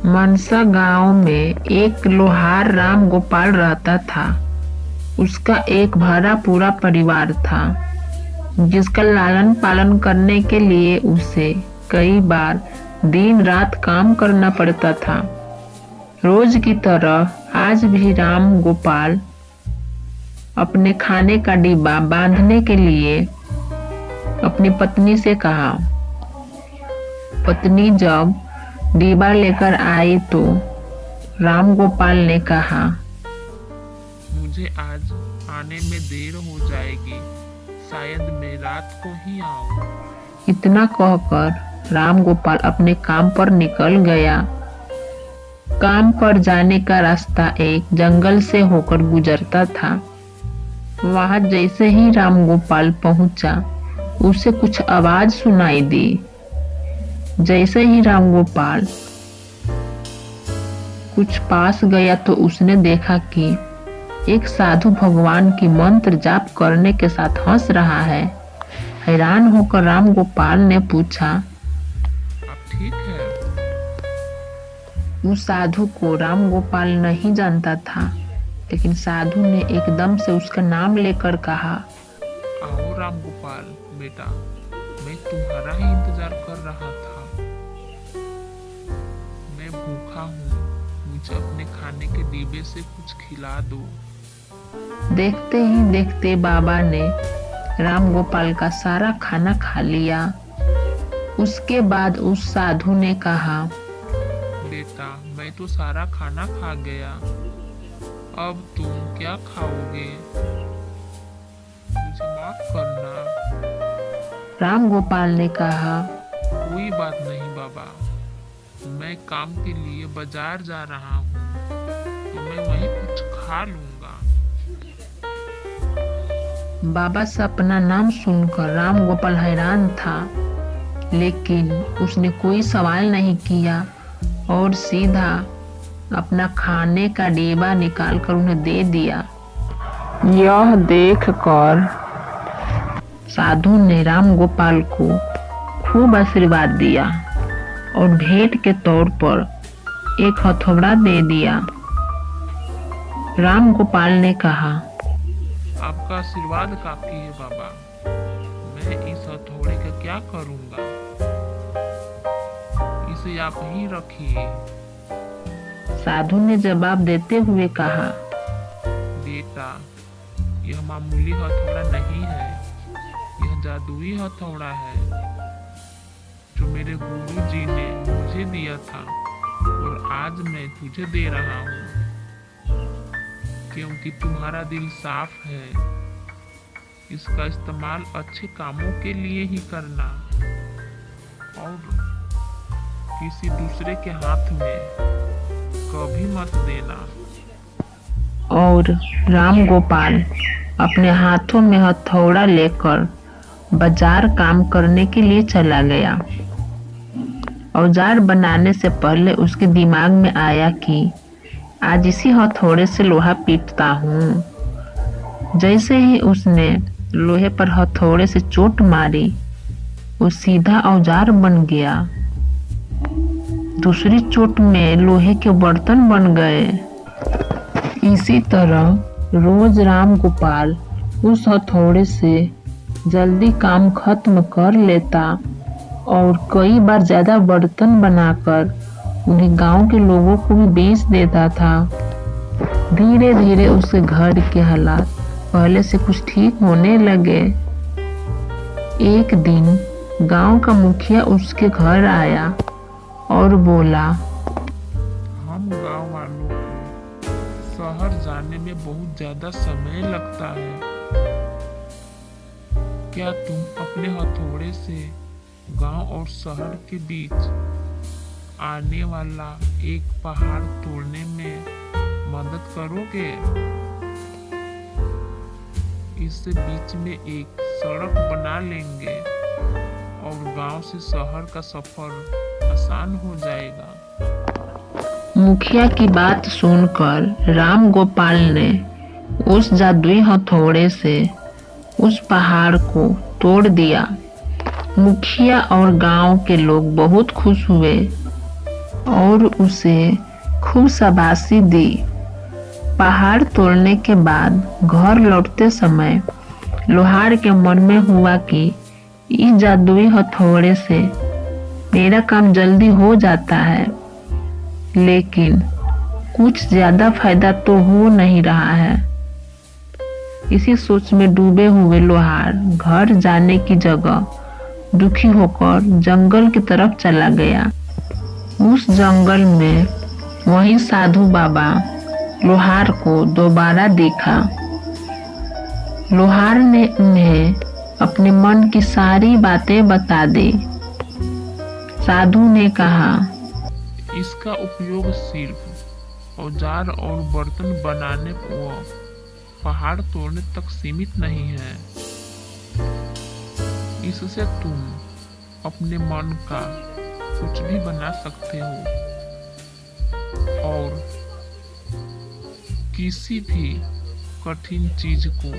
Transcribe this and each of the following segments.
मनसा गांव में एक लोहार राम गोपाल रहता था। उसका एक भरा पूरा परिवार था, जिसका लालन पालन करने के लिए उसे कई बार दिन रात काम करना पड़ता था। रोज की तरह आज भी राम गोपाल अपने खाने का डिब्बा बांधने के लिए अपनी पत्नी से कहा। पत्नी जब डिब्बा लेकर आई तो राम गोपाल ने कहा, मुझे आज आने में देर हो जाएगी, शायद मैं रात को ही आऊं। इतना कहकर राम गोपाल अपने काम पर निकल गया। काम पर जाने का रास्ता एक जंगल से होकर गुजरता था। वहां जैसे ही राम गोपाल पहुंचा, उसे कुछ आवाज सुनाई दी। जैसे ही राम गोपाल कुछ पास गया तो उसने देखा कि एक साधु भगवान की मंत्र जाप करने के साथ हंस रहा है। हैरान होकर राम गोपाल ने पूछा, आप ठीक है? उस साधु को राम गोपाल नहीं जानता था, लेकिन साधु ने एकदम से उसका नाम लेकर कहा, आओ राम गोपाल बेटा, मैं तुम्हारा ही इंतजार कर रहा था। मैं भूखा हूँ, मुझे अपने खाने के डिब्बे से कुछ खिला दो। देखते ही देखते बाबा ने राम गोपाल का सारा खाना खा लिया। उसके बाद उस साधु ने कहा, बेटा, मैं तो सारा खाना खा गया, अब तुम क्या खाओगे? मुझे माफ करना। राम गोपाल ने कहा, कोई बात नहीं बाबा, मैं काम के लिए बाजार जा रहा हूँ, तो मैं वहीं कुछ खा लूंगा। बाबा से अपना नाम सुनकर राम गोपाल हैरान था, लेकिन उसने कोई सवाल नहीं किया और सीधा अपना खाने का डिब्बा निकालकर उन्हें दे दिया। यह देखकर साधु ने राम गोपाल को खूब आशीर्वाद दिया और भेंट के तौर पर एक हथौड़ा दे दिया। राम गोपाल ने कहा, आपका आशीर्वाद काफी है बाबा, मैं इस हथौड़े का क्या करूंगा? इसे आप ही रखिए। साधु ने जवाब देते हुए कहा, बेटा, यह मामूली हथौड़ा नहीं है, यह जादुई हथौड़ा है जो मेरे गुरु जी ने मुझे दिया था और आज मैं तुझे दे रहा हूँ, क्योंकि तुम्हारा दिल साफ है। इसका इस्तेमाल अच्छे कामों के लिए ही करना और किसी दूसरे के हाथ में कभी मत देना। और राम गोपाल अपने हाथों में हथौड़ा लेकर बाजार काम करने के लिए चला गया। औजार बनाने से पहले उसके दिमाग में आया कि आज इसी हथौड़े से लोहा पीटता हूँ। जैसे ही उसने लोहे पर हथौड़े से चोट मारी, वो सीधा औजार बन गया। दूसरी चोट में लोहे के बर्तन बन गए। इसी तरह रोज राम गोपाल उस हथौड़े से जल्दी काम खत्म कर लेता और कई बार ज्यादा बर्तन बनाकर उन्हें गांव के लोगों को भी बेच देता था। धीरे धीरे उसके घर के हालात पहले से कुछ ठीक होने लगे। एक दिन गांव का मुखिया उसके घर आया और बोला, हम गांव वालों को शहर जाने में बहुत ज्यादा समय लगता है, क्या तुम अपने हथौड़े से गांव और शहर के बीच आने वाला एक पहाड़ तोड़ने में मदद करोगे? इससे बीच में एक सड़क बना लेंगे और गांव से शहर का सफर आसान हो जाएगा। मुखिया की बात सुनकर राम गोपाल ने उस जादुई हथौड़े से उस पहाड़ को तोड़ दिया। मुखिया और गांव के लोग बहुत खुश हुए। और उसे खूब शाबाशी दी। पहाड़ तोड़ने के बाद घर लौटते समय लोहार के मन में हुआ कि इस जादुई हथौड़े से मेरा काम जल्दी हो जाता है, लेकिन कुछ ज्यादा फायदा तो हो नहीं रहा है। इसी सोच में डूबे हुए लोहार घर जाने की जगह दुखी होकर जंगल की तरफ चला गया। उस जंगल में वही साधु बाबा लोहार को दोबारा देखा। लोहार ने उन्हें अपने मन की सारी बातें बता दी। साधु ने कहा, इसका उपयोग सिर्फ औजार और बर्तन बनाने व पहाड़ तोड़ने तक सीमित नहीं है। इससे तुम अपने मन का कुछ भी बना सकते हो और किसी भी कठिन चीज को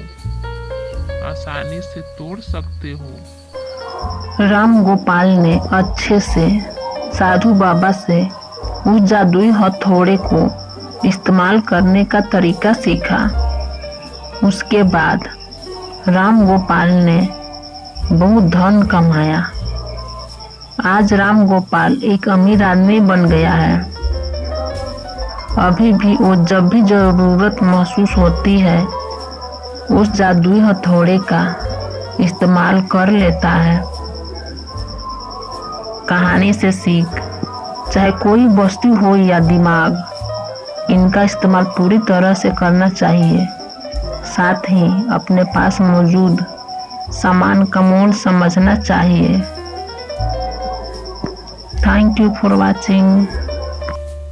आसानी से तोड़ सकते हो। राम गोपाल ने अच्छे से साधु बाबा से उस जादुई हथौड़े को इस्तेमाल करने का तरीका सीखा। उसके बाद राम गोपाल ने बहुत धन कमाया। आज राम गोपाल एक अमीर आदमी बन गया है। अभी भी वो जब भी जरूरत महसूस होती है उस जादुई हथौड़े का इस्तेमाल कर लेता है। कहानी से सीख, चाहे कोई वस्तु हो या दिमाग, इनका इस्तेमाल पूरी तरह से करना चाहिए। साथ ही अपने पास मौजूद सामान का मोल समझना चाहिए। Thank you for watching.